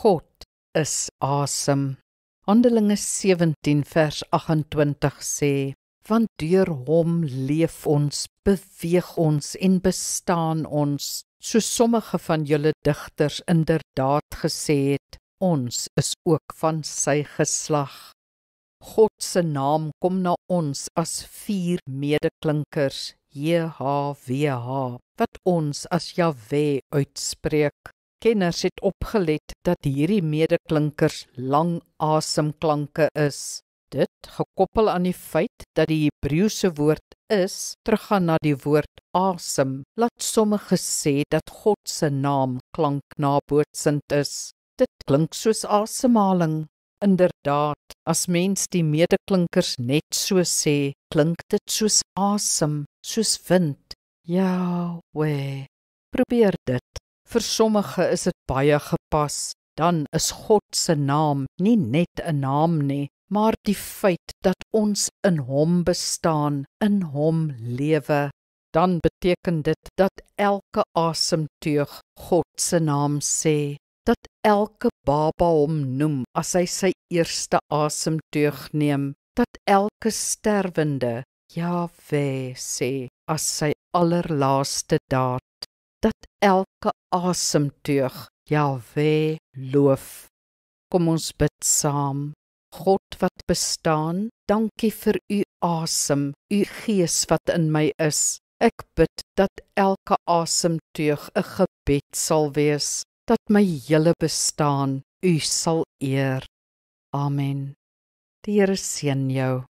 God is asem. Handelinge 17 vers 28 sê, want deur hom leef ons, beweeg ons en bestaan ons, so sommige van julle digters inderdaad gesê het, ons is ook van sy geslag. God se naam kom na ons as 4 medeklinkers, JHWH, wat ons as Jahwe uitspreek. Kenners het opgelet dat hierdie medeklinkers lang asemklanke is. Dit, gekoppel aan die feit dat die Hebreëse woord is, teruggaan na die woord asem, laat sommige sê dat God se naam klanknabootsend is. Dit klink soos asemhaling. Inderdaad, as mens die medeklinkers net so sê, klink dit soos asem, soos wind. Jahwe. Probeer dit. Vir sommige is dit baie gepas. Dan is God se naam nie net 'n naam nie, maar die feit dat ons in hom bestaan, in hom lewe. Dan beteken dit dat elke asemteug God se naam sê, dat elke baba hom noem as hy sy eerste asemteug neem, dat elke sterwende Jahwe sê as sy allerlaaste daad, dat elke asemteug Jahwe loof. Kom ons bid saam. God wat bestaan, dankie vir u asem, u gees wat in my is. Ek bid dat elke asemteug 'n gebed sal wees, dat my hele bestaan u sal eer. Amen. Die Here seën jou.